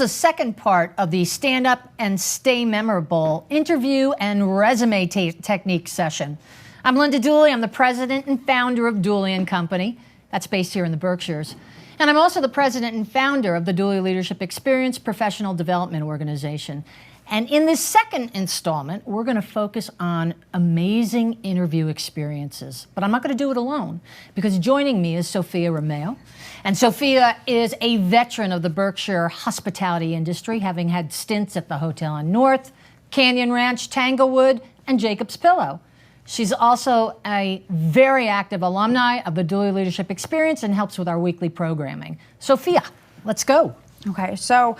is the second part of the Stand Up and Stay Memorable interview and resume technique session. I'm Linda Dulye. I'm the president and founder of Dulye & Company. That's based here in the Berkshires. And I'm also the president and founder of the Dulye Leadership Experience Professional Development Organization. And in this second installment, we're going to focus on amazing interview experiences. But I'm not going to do it alone, because joining me is Sophia Romeo. And Sophia is a veteran of the Berkshire hospitality industry, having had stints at the Hotel on North, Canyon Ranch, Tanglewood, and Jacob's Pillow. She's also a very active alumni of the Dulye Leadership Experience and helps with our weekly programming. Sophia, let's go. Okay, so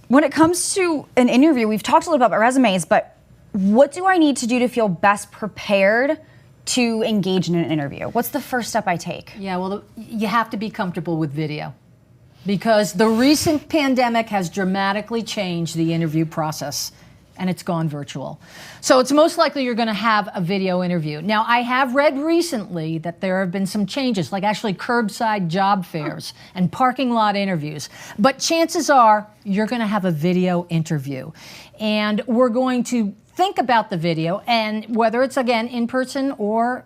when it comes to an interview, we've talked a little bit about resumes, but what do I need to do to feel best prepared to engage in an interview? What's the first step I take? Yeah, well, you have to be comfortable with video, because the recent pandemic has dramatically changed the interview process, and it's gone virtual. So it's most likely you're going to have a video interview. Now, I have read recently that there have been some changes, like actually curbside job fairs and parking lot interviews. But chances are you're going to have a video interview. And we're going to think about the video, and whether it's, again, in person or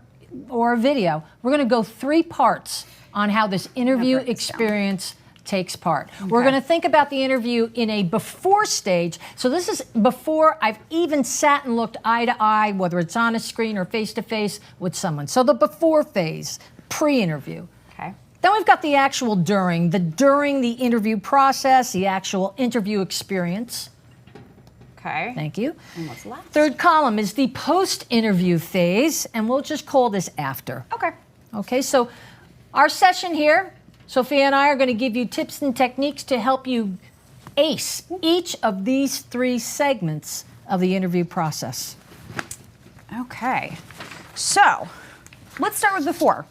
video, we're going to go 3 parts on how this interview experience takes part. Okay. We're going to think about the interview in a before stage. So this is before I've even sat and looked eye to eye, whether it's on a screen or face to face with someone. So the before phase, pre-interview. Okay. Then we've got the actual during the interview process, the actual interview experience. Okay. Thank you. And what's last? Third column is the post-interview phase, and we'll just call this after. Okay. Okay, so our session here, Sophia and I are going to give you tips and techniques to help you ace each of these 3 segments of the interview process. Okay, so let's start with before.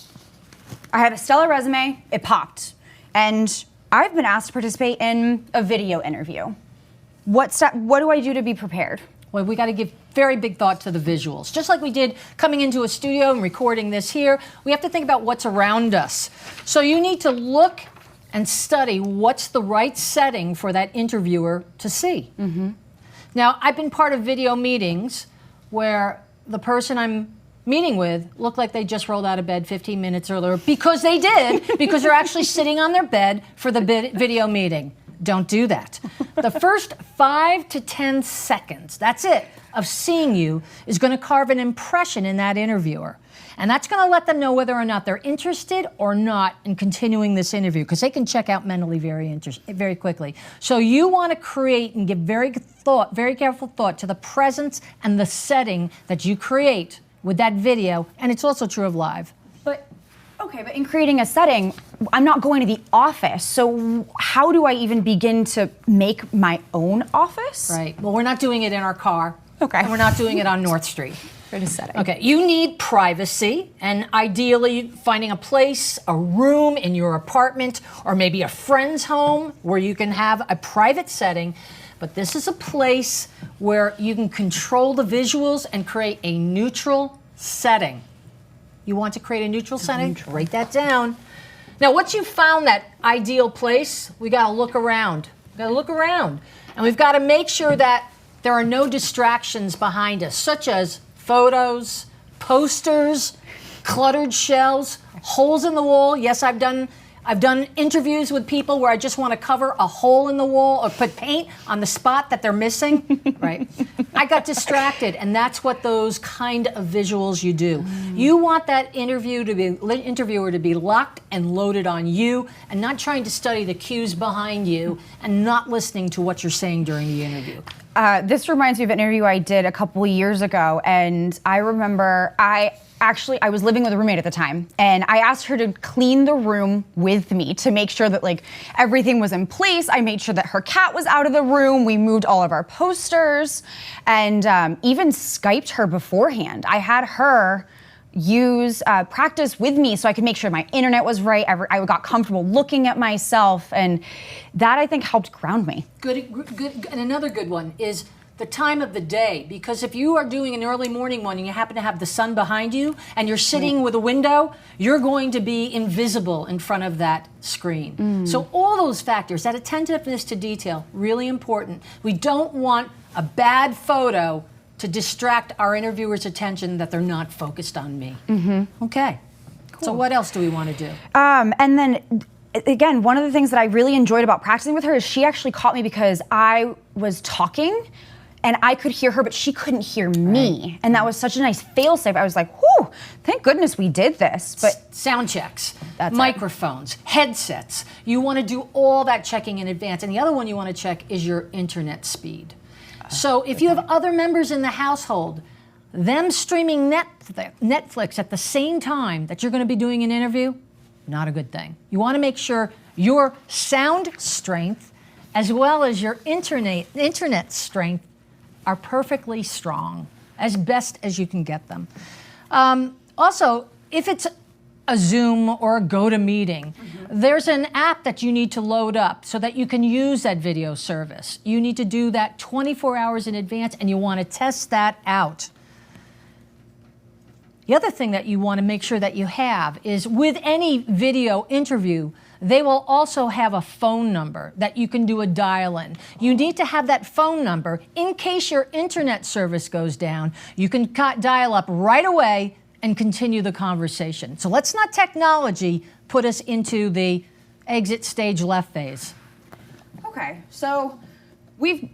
I have a stellar resume, it popped, and I've been asked to participate in a video interview. What do I do to be prepared? Well, we got to give very big thought to the visuals. Just like we did coming into a studio and recording this here, we have to think about what's around us. So you need to look and study what's the right setting for that interviewer to see. Mm-hmm. Now, I've been part of video meetings where the person I'm meeting with looked like they just rolled out of bed 15 minutes earlier, because they did, because they're actually sitting on their bed for the video meeting. Don't do that. The first 5 to 10 seconds, that's it, of seeing you is going to carve an impression in that interviewer. And that's going to let them know whether or not they're interested or not in continuing this interview, because they can check out mentally very quickly. So you want to create and give very careful thought to the presence and the setting that you create with that video, and it's also true of live. Okay, but in creating a setting, I'm not going to the office, so how do I even begin to make my own office? Right. Well, we're not doing it in our car. Okay. And we're not doing it on North Street. For the setting. Okay, you need privacy, and ideally finding a place, a room in your apartment, or maybe a friend's home where you can have a private setting. But this is a place where you can control the visuals and create a neutral setting. You want to create a neutral setting? Write that down. Now, once you've found that ideal place, we got to look around. And we've got to make sure that there are no distractions behind us, such as photos, posters, cluttered shelves, holes in the wall. Yes, I've done interviews with people where I just want to cover a hole in the wall or put paint on the spot that they're missing. Right? I got distracted, and that's what those kind of visuals you do. You want that interviewer to be locked and loaded on you, and not trying to study the cues behind you and not listening to what you're saying during the interview. This reminds me of an interview I did a couple years ago, and I remember I was living with a roommate at the time, and I asked her to clean the room with me to make sure that everything was in place. I made sure that her cat was out of the room. We moved all of our posters, and even Skyped her beforehand. I had her practice with me so I could make sure my internet was right. I got comfortable looking at myself, and that I think helped ground me. Good. And another good one is the time of the day, because if you are doing an early morning one and you happen to have the sun behind you and you're sitting with a window, you're going to be invisible in front of that screen. So all those factors, that attentiveness to detail, really important. We don't want a bad photo to distract our interviewer's attention that they're not focused on me. Okay. So what else do we want to do? And then again, one of the things that I really enjoyed about practicing with her is she actually caught me because I was talking and I could hear her, but she couldn't hear me. And that was such a nice fail-safe. I was like, whew, thank goodness we did this. But sound checks, That's microphones, headsets. You want to do all that checking in advance. And the other one you want to check is your internet speed. So if you have other members in the household, them streaming Netflix at the same time that you're going to be doing an interview, not a good thing. You want to make sure your sound strength as well as your internet strength are perfectly strong, as best as you can get them. Also, if it's a Zoom or a GoToMeeting, there's an app that you need to load up so that you can use that video service. You need to do that 24 hours in advance, and you want to test that out. The other thing that you want to make sure that you have is with any video interview, they will also have a phone number that you can do a dial-in. You need to have that phone number in case your internet service goes down. You can dial up right away and continue the conversation. So let's not technology put us into the exit stage left phase. Okay, so we've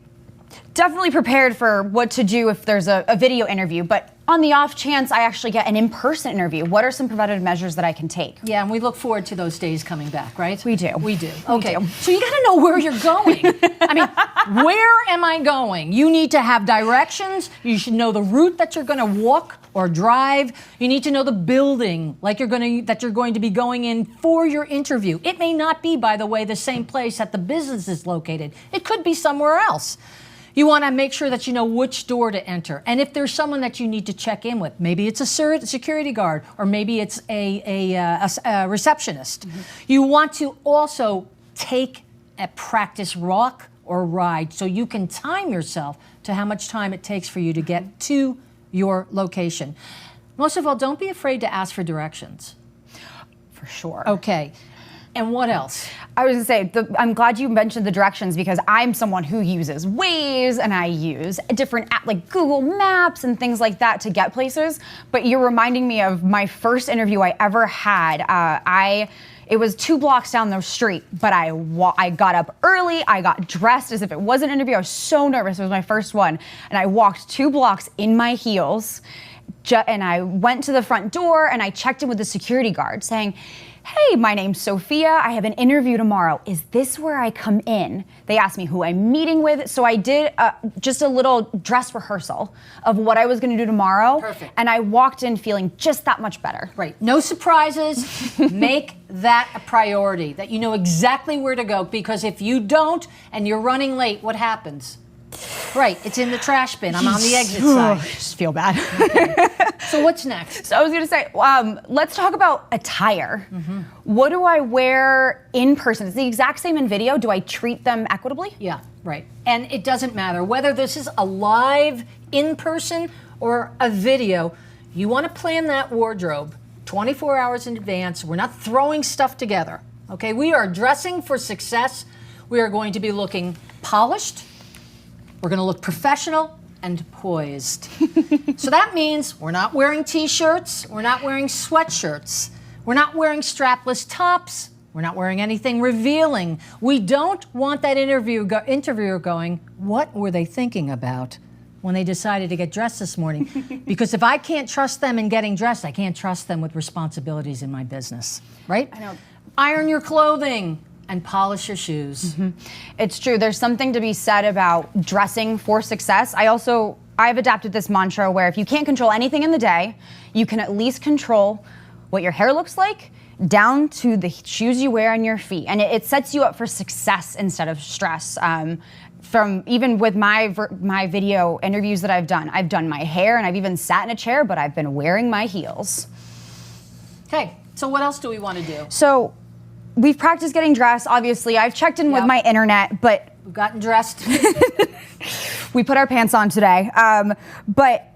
definitely prepared for what to do if there's a video interview, but on the off chance I actually get an in-person interview, what are some preventative measures that I can take? Yeah, and we look forward to those days coming back, right? We do. We do. We Okay. do. So you got to know where you're going. I mean, where am I going? You need to have directions. You should know the route that you're going to walk or drive. You need to know the building that you're going to be going in for your interview. It may not be, by the way, the same place that the business is located. It could be somewhere else. You want to make sure that you know which door to enter. And if there's someone that you need to check in with, maybe it's a security guard or maybe it's a receptionist. You want to also take a practice walk or ride so you can time yourself to how much time it takes for you to get to your location. Most of all, don't be afraid to ask for directions. For sure. Okay. And what else? I was going to say, I'm glad you mentioned the directions because I'm someone who uses Waze and I use different apps like Google Maps and things like that to get places. But you're reminding me of my first interview I ever had. It was 2 blocks down the street, but I got up early. I got dressed as if it was an interview. I was so nervous. It was my first one. And I walked 2 blocks in my heels. And I went to the front door and I checked in with the security guard saying, "Hey, my name's Sophia. I have an interview tomorrow. Is this where I come in?" They asked me who I'm meeting with. So I did just a little dress rehearsal of what I was going to do tomorrow. Perfect. And I walked in feeling just that much better. Right. No surprises. Make that a priority, that you know exactly where to go. Because if you don't and you're running late, what happens? Right. It's in the trash bin. I'm on the exit side. I just feel bad. So what's next? So I was going to say, let's talk about attire. What do I wear in person? It's the exact same in video. Do I treat them equitably? Yeah, right. And it doesn't matter whether this is a live in person or a video. You want to plan that wardrobe 24 hours in advance. We're not throwing stuff together. Okay, we are dressing for success. We are going to be looking polished. We're going to look professional and poised. So that means we're not wearing t-shirts, we're not wearing sweatshirts, we're not wearing strapless tops, we're not wearing anything revealing. We don't want that interviewer going, what were they thinking about when they decided to get dressed this morning? Because if I can't trust them in getting dressed, I can't trust them with responsibilities in my business, right? I know. Iron your clothing and polish your shoes. It's true. There's something to be said about dressing for success. I've adapted this mantra where if you can't control anything in the day, you can at least control what your hair looks like down to the shoes you wear on your feet. And it sets you up for success instead of stress. From even with my video interviews that I've done my hair and I've even sat in a chair, but I've been wearing my heels. Okay, so what else do we want to do? So we've practiced getting dressed, obviously. I've checked in with my internet, but We've gotten dressed. we put our pants on today. But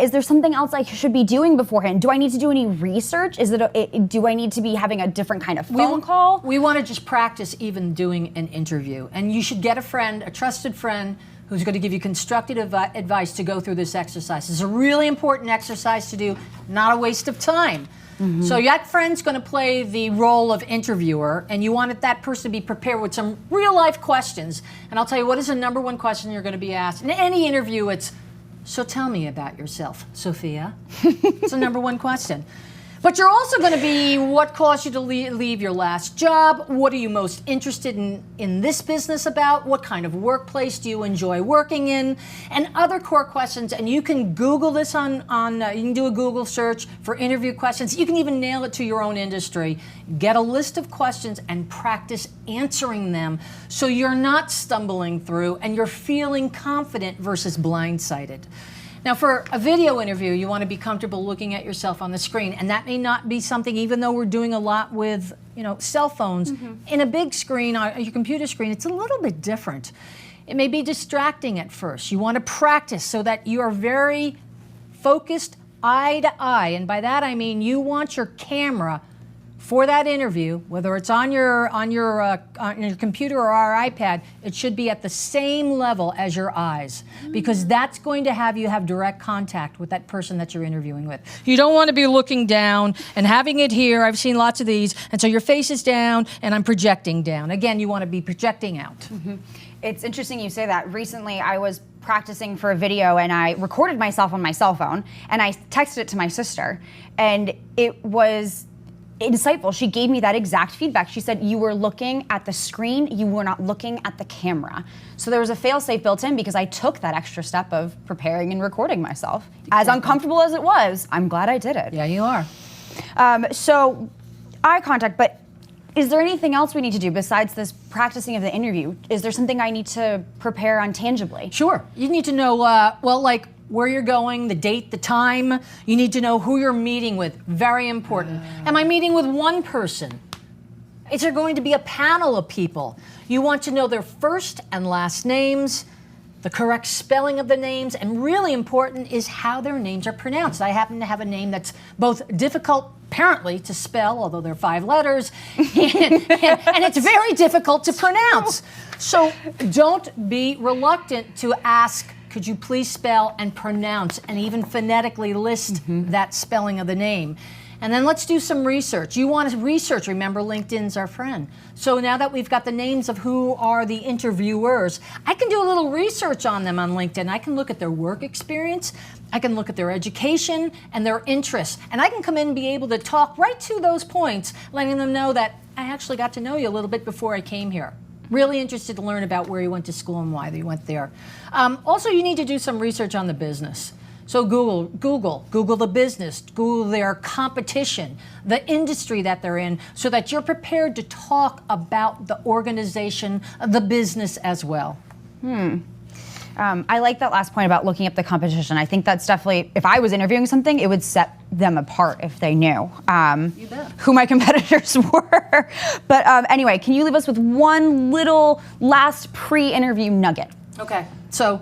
is there something else I should be doing beforehand? Do I need to do any research? Do I need to be having a different kind of phone call? We want to just practice even doing an interview. And you should get a friend, a trusted friend, who's going to give you constructive advice to go through this exercise. It's a really important exercise to do, not a waste of time. So that friend's going to play the role of interviewer, and you want that person to be prepared with some real life questions. And I'll tell you what is the number one question you're going to be asked. In any interview, it's, so tell me about yourself, Sophia. It's the number one question. But you're also going to be, what caused you to leave your last job? What are you most interested in this business about? What kind of workplace do you enjoy working in? And other core questions. And you can Google this you can do a Google search for interview questions. You can even nail it to your own industry. Get a list of questions and practice answering them so you're not stumbling through and you're feeling confident versus blindsided. Now, for a video interview, you want to be comfortable looking at yourself on the screen, and that may not be something, even though we're doing a lot with, cell phones. In a big screen, your computer screen, it's a little bit different. It may be distracting at first. You want to practice so that you are very focused eye to eye, and by that I mean you want your camera for that interview, whether it's on your computer or our iPad, it should be at the same level as your eyes, because that's going to have you have direct contact with that person that you're interviewing with. You don't want to be looking down and having it here. I've seen lots of these, and so your face is down and I'm projecting down. Again, you want to be projecting out. It's interesting you say that. Recently, I was practicing for a video and I recorded myself on my cell phone and I texted it to my sister, and it was insightful. She gave me that exact feedback. She said, you were looking at the screen, you were not looking at the camera. So there was a fail-safe built in because I took that extra step of preparing and recording myself. Exactly. As uncomfortable as it was, I'm glad I did it. Yeah, you are. So eye contact, but is there anything else we need to do besides this practicing of the interview? Is there something I need to prepare on tangibly? Sure. You need to know, where you're going, the date, the time. You need to know who you're meeting with. Very important. Am I meeting with one person? Is there going to be a panel of people? You want to know their first and last names, the correct spelling of the names, and really important is how their names are pronounced. I happen to have a name that's both difficult, apparently, to spell, although they're 5 letters, and it's very difficult to pronounce. So don't be reluctant to ask, could you please spell and pronounce and even phonetically list that spelling of the name? And then let's do some research. You want to research, remember LinkedIn's our friend. So now that we've got the names of who are the interviewers, I can do a little research on them on LinkedIn. I can look at their work experience, I can look at their education and their interests, and I can come in and be able to talk right to those points, letting them know that I actually got to know you a little bit before I came here. Really interested to learn about where you went to school and why you went there. Also, you need to do some research on the business. So Google the business, Google their competition, the industry that they're in, so that you're prepared to talk about the organization, the business as well. I like that last point about looking up the competition. I think that's definitely, if I was interviewing something, it would set them apart if they knew who my competitors were. But anyway, can you leave us with one little last pre-interview nugget? Okay, so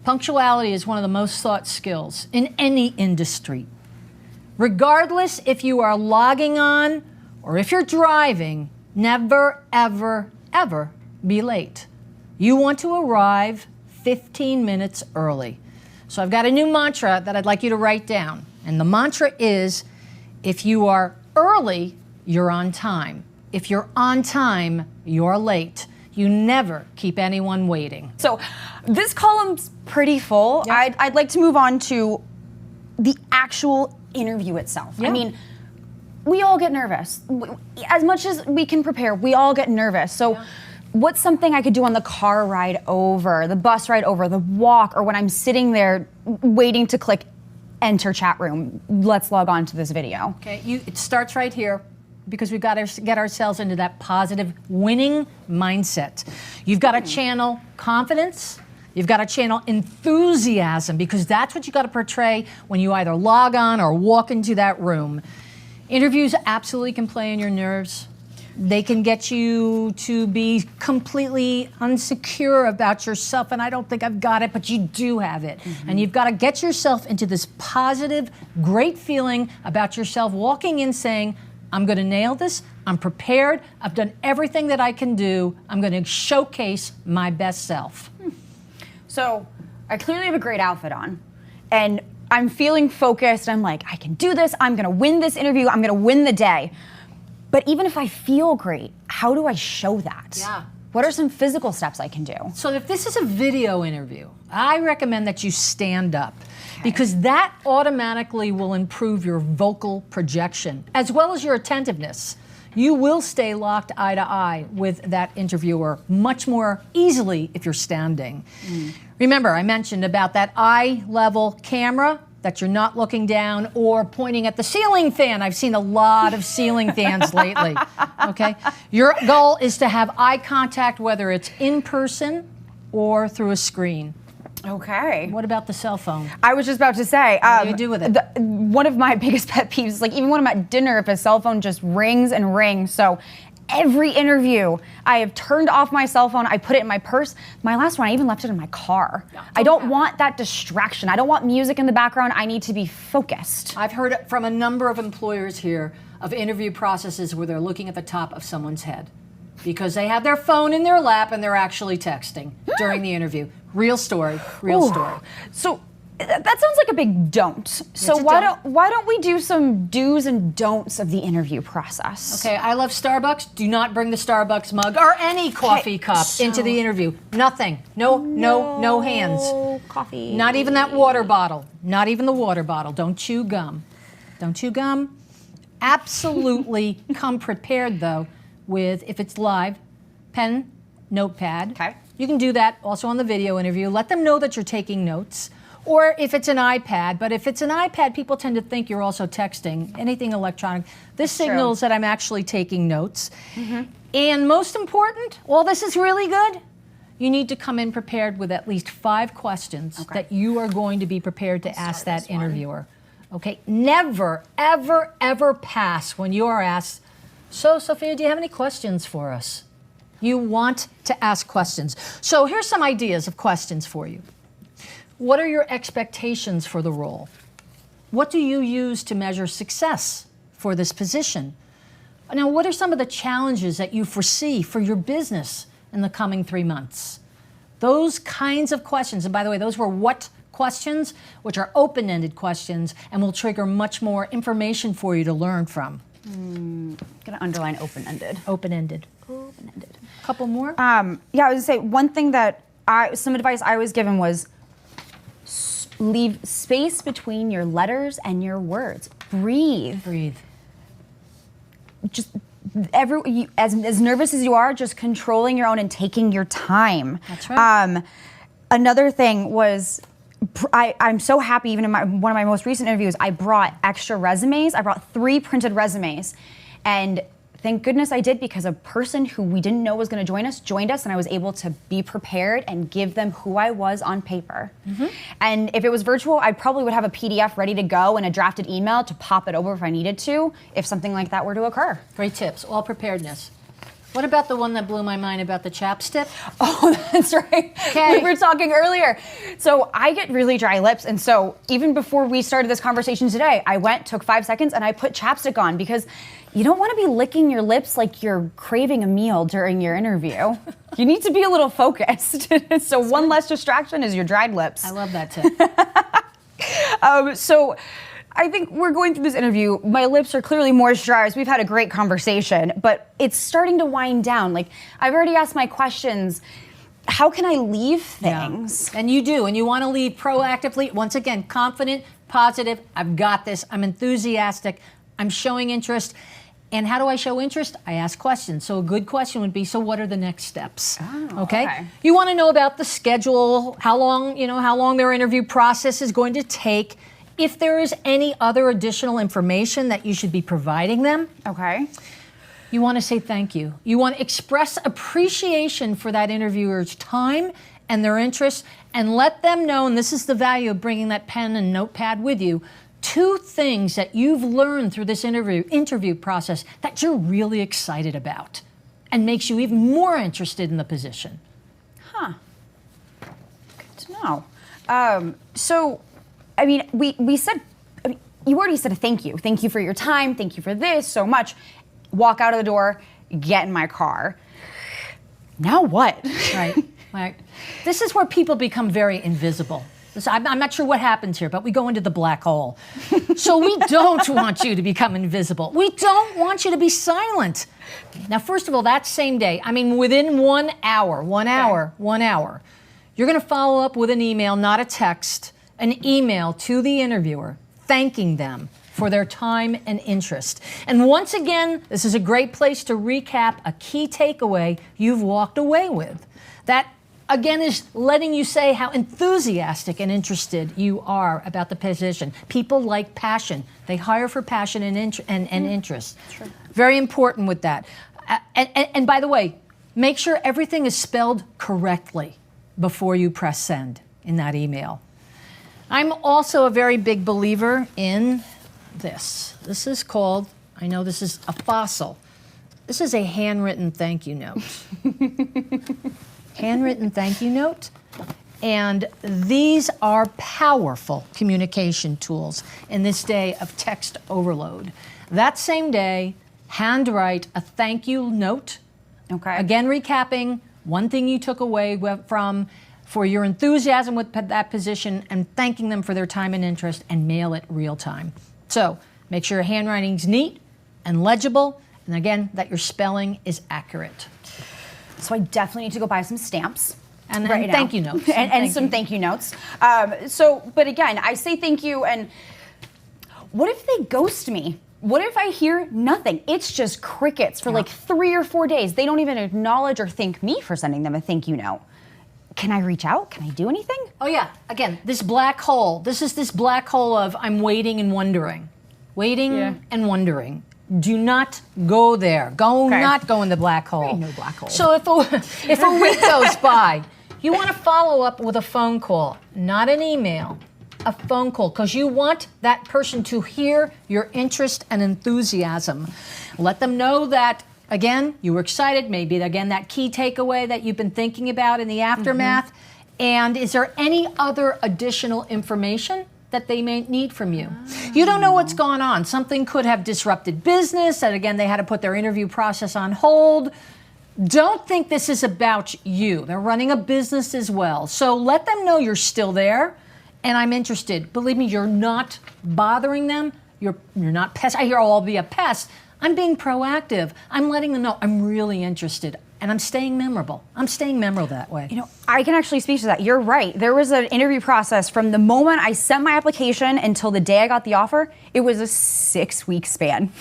punctuality is one of the most sought skills in any industry. Regardless if you are logging on or if you're driving, never, ever, ever be late. You want to arrive 15 minutes early. So I've got a new mantra that I'd like you to write down. And the mantra is, if you are early, you're on time. If you're on time, you're late. You never keep anyone waiting. So this column's pretty full. Yeah. I'd like to move on to the actual interview itself. Yeah. I mean, we all get nervous. As much as we can prepare, we all get nervous. So what's something I could do on the car ride over, the bus ride over, the walk, or when I'm sitting there waiting to click enter chat room? Let's log on to this video. Okay, it starts right here, because we've got to get ourselves into that positive winning mindset. You've got to channel confidence. You've got to channel enthusiasm, because that's what you got to portray when you either log on or walk into that room. Interviews absolutely can play on your nerves. They can get you to be completely unsecure about yourself, and I don't think I've got it, but you do have it. And you've got to get yourself into this positive, great feeling about yourself, walking in saying, I'm going to nail this, I'm prepared, I've done everything that I can do, I'm going to showcase my best self. So I clearly have a great outfit on, and I'm feeling focused. I'm like, I can do this, I'm going to win this interview, I'm going to win the day. But even if I feel great, how do I show that? Yeah. What are some physical steps I can do? So if this is a video interview, I recommend that you stand up because that automatically will improve your vocal projection as well as your attentiveness. You will stay locked eye to eye with that interviewer much more easily if you're standing. Remember, I mentioned about that eye level camera, that you're not looking down or pointing at the ceiling fan. I've seen a lot of ceiling fans lately, okay? Your goal is to have eye contact, whether it's in person or through a screen. Okay. What about the cell phone? I was just about to say, What do you do with it? One of my biggest pet peeves is like even when I'm at dinner, if a cell phone just rings and rings. So every interview, I have turned off my cell phone. I put it in my purse. My last one, I even left it in my car. I don't want that distraction. I don't want music in the background. I need to be focused. I've heard from a number of employers here of interview processes where they're looking at the top of someone's head because they have their phone in their lap and they're actually texting during the interview. Real story, real story. So that sounds like a big don't. So why don't we do some do's and don'ts of the interview process? Okay, I love Starbucks. Do not bring the Starbucks mug or any coffee cup into the interview. Nothing. No hands. Coffee. Not even that water bottle. Not even the water bottle. Don't chew gum. Don't chew gum. Absolutely come prepared though with, if it's live, pen, notepad. Okay. You can do that also on the video interview. Let them know that you're taking notes. Or if it's an iPad, but if it's an iPad, people tend to think you're also texting, anything electronic. This signals that I'm actually taking notes. And most important, well, this is really good. You need to come in prepared with at least 5 questions that you are going to be prepared to ask that interviewer. Okay, never, ever, ever pass when you are asked, so Sophia, do you have any questions for us? You want to ask questions. So here's some ideas of questions for you. What are your expectations for the role? What do you use to measure success for this position? Now, what are some of the challenges that you foresee for your business in the coming 3 months? Those kinds of questions, and by the way, those were what questions, which are open-ended questions, and will trigger much more information for you to learn from. I'm gonna underline open-ended. Open-ended. Open-ended. Couple more? Yeah, I was gonna say one thing that some advice I was given was leave space between your letters and your words. Breathe. Breathe. Just as nervous as you are, just controlling your own and taking your time. That's right. Another thing was, I'm so happy, even in one of my most recent interviews, I brought extra resumes. I brought 3 printed resumes. And thank goodness I did, because a person who we didn't know was going to joined us, and I was able to be prepared and give them who I was on paper. And if it was virtual, I probably would have a PDF ready to go and a drafted email to pop it over if I needed to, if something like that were to occur. Great tips. All preparedness. What about the one that blew my mind about the chapstick? Oh, that's right. Okay. We were talking earlier. So I get really dry lips. And so even before we started this conversation today, I took 5 seconds and I put chapstick on, because you don't want to be licking your lips like you're craving a meal during your interview. You need to be a little focused. So one less distraction is your dried lips. I love that tip. So I think we're going through this interview. My lips are clearly moisturized. We've had a great conversation, but it's starting to wind down. Like, I've already asked my questions. How can I leave things? Yeah. And you do, and you want to leave proactively. Once again, confident, positive. I've got this. I'm enthusiastic. I'm showing interest. And how do I show interest? I ask questions. So a good question would be, so what are the next steps? Okay? You want to know about the schedule, how long their interview process is going to take. If there is any other additional information that you should be providing them. Okay. You want to say thank you. You want to express appreciation for that interviewer's time and their interest, and let them know, and this is the value of bringing that pen and notepad with you, 2 things that you've learned through this interview process that you're really excited about and makes you even more interested in the position. Huh. Good to know. So, I mean, we said, I mean, you already said a thank you. Thank you for your time. Thank you for this so much. Walk out of the door, get in my car. Now what? Right. This is where people become very invisible. I'm not sure what happens here, but we go into the black hole. So we don't want you to become invisible. We don't want you to be silent. Now, first of all, that same day, I mean, within 1 hour, you're going to follow up with an email, not a text, an email to the interviewer, thanking them for their time and interest. And once again, this is a great place to recap a key takeaway you've walked away with. That again is letting you say how enthusiastic and interested you are about the position. People like passion. They hire for passion and interest. Sure. Very important with that. And by the way, make sure everything is spelled correctly before you press send in that email. I'm also a very big believer in this. This is called, I know this is a fossil. This is a handwritten thank you note. Handwritten thank you note. And these are powerful communication tools in this day of text overload. That same day, handwrite a thank you note. Okay. Again, recapping one thing you took away from for your enthusiasm with that position and thanking them for their time and interest, and mail it real time. So make sure your handwriting's neat and legible, and again, that your spelling is accurate. So I definitely need to go buy some stamps. And right now. thank you notes. and some thank you notes. But again, I say thank you, and what if they ghost me? What if I hear nothing? It's just crickets for like 3 or 4 days. They don't even acknowledge or thank me for sending them a thank you note. Can I reach out? Can I do anything? Oh yeah, again, this black hole. This is this black hole of I'm waiting and wondering. Waiting and wondering. Do not go there. Not go in the black hole. There ain't no black hole. So if a week goes by, you want to follow up with a phone call, not an email, a phone call, because you want that person to hear your interest and enthusiasm. Let them know that, again, you were excited, maybe, again, that key takeaway that you've been thinking about in the aftermath. And is there any other additional information that they may need from you? You don't know what's gone on. Something could have disrupted business, and again, they had to put their interview process on hold. Don't think this is about you. They're running a business as well. So let them know you're still there, and I'm interested. Believe me, you're not bothering them. You're not pest. I hear, oh, I'll be a pest. I'm being proactive. I'm letting them know I'm really interested. And I'm staying memorable. I'm staying memorable that way. You know, I can actually speak to that. You're right. There was an interview process from the moment I sent my application until the day I got the offer. It was a 6-week span.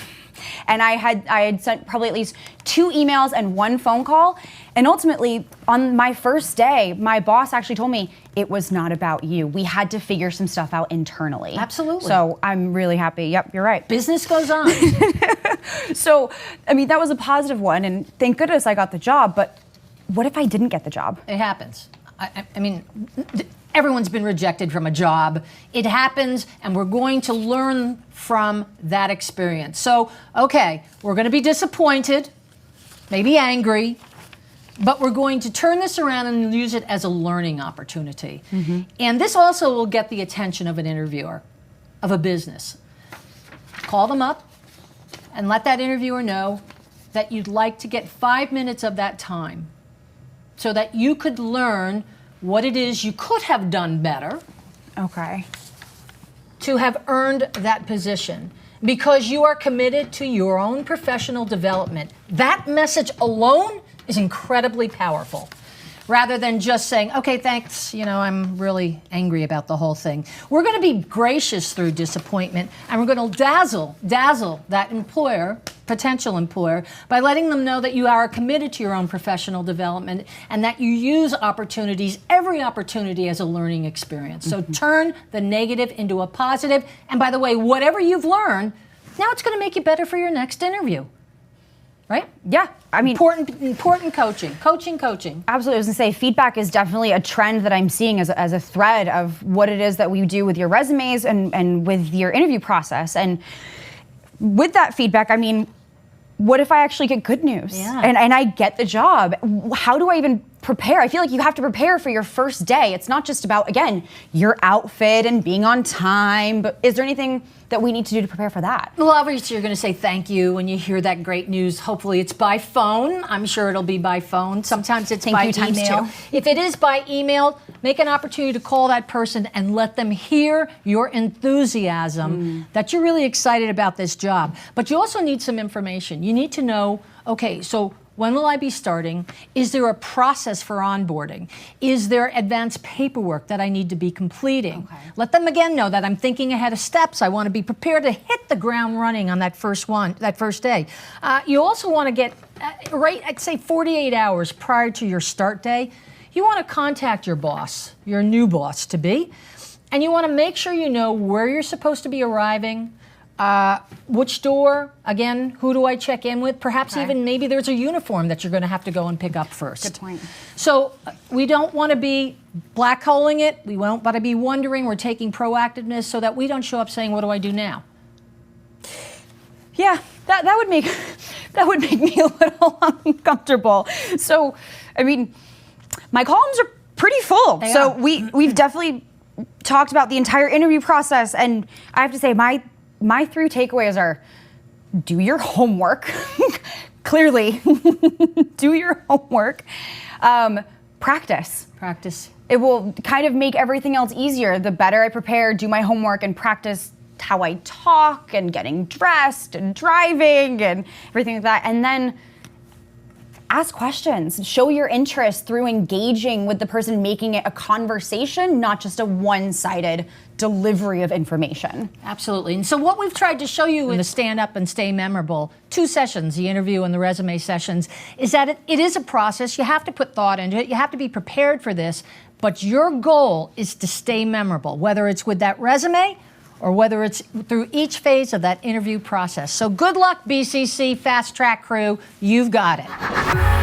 And I had sent probably at least 2 emails and 1 phone call. And ultimately, on my first day, my boss actually told me it was not about you. We had to figure some stuff out internally. Absolutely. So I'm really happy. Yep, you're right. Business goes on. So, I mean, that was a positive one. And thank goodness I got the job. But what if I didn't get the job? It happens. I mean, everyone's been rejected from a job. It happens, and we're going to learn from that experience. So, okay, we're going to be disappointed, maybe angry, but we're going to turn this around and use it as a learning opportunity. And this also will get the attention of an interviewer, of a business. Call them up and let that interviewer know that you'd like to get 5 minutes of that time so that you could learn what it is you could have done better. Okay. To have earned that position, because you are committed to your own professional development. That message alone is incredibly powerful. Rather than just saying, okay, thanks, you know, I'm really angry about the whole thing. We're going to be gracious through disappointment, and we're going to dazzle that employer, potential employer, by letting them know that you are committed to your own professional development and that you use opportunities, every opportunity, as a learning experience. So turn the negative into a positive. And by the way, whatever you've learned, now it's going to make you better for your next interview. right? Yeah, I mean, Important coaching. absolutely. I was gonna say feedback is definitely a trend that I'm seeing as a thread of what it is that we do with your resumes and with your interview process. And with that feedback, I mean, what if I actually get good news and I get the job? How do I even prepare? I feel like you have to prepare for your first day. It's not just about, again, your outfit and being on time, but is there anything that we need to do to prepare for that? Well, obviously you're going to say thank you when you hear that great news. Hopefully it's by phone. I'm sure it'll be by phone. Sometimes it's by email. If it is by email, make an opportunity to call that person and let them hear your enthusiasm that you're really excited about this job. But you also need some information. You need to know, okay, so when will I be starting? Is there a process for onboarding? Is there advanced paperwork that I need to be completing? Okay. Let them again know that I'm thinking ahead of steps. I want to be prepared to hit the ground running on that first day. You also want to get, I'd say 48 hours prior to your start day, you want to contact your boss, your new boss to be, and you want to make sure you know where you're supposed to be arriving, which door, again, who do I check in with? Perhaps even maybe there's a uniform that you're going to have to go and pick up first. Good point. So we don't want to be black holing it. We won't want to be wondering. We're taking proactiveness so that we don't show up saying, what do I do now? Yeah, that would make me a little uncomfortable. So, I mean, my columns are pretty full. So we've definitely talked about the entire interview process, and I have to say my 3 takeaways are: do your homework. Clearly, do your homework. Practice. It will kind of make everything else easier. The better I prepare, do my homework, and practice how I talk and getting dressed and driving and everything like that. And then ask questions. Show your interest through engaging with the person, making it a conversation, not just a one-sided delivery of information. Absolutely. And so what we've tried to show you in the Stand Up and Stay Memorable 2 sessions, the interview and the resume sessions, is that it is a process. You have to put thought into it. You have to be prepared for this. But your goal is to stay memorable, whether it's with that resume or whether it's through each phase of that interview process. So good luck, BCC Fast Track crew. You've got it.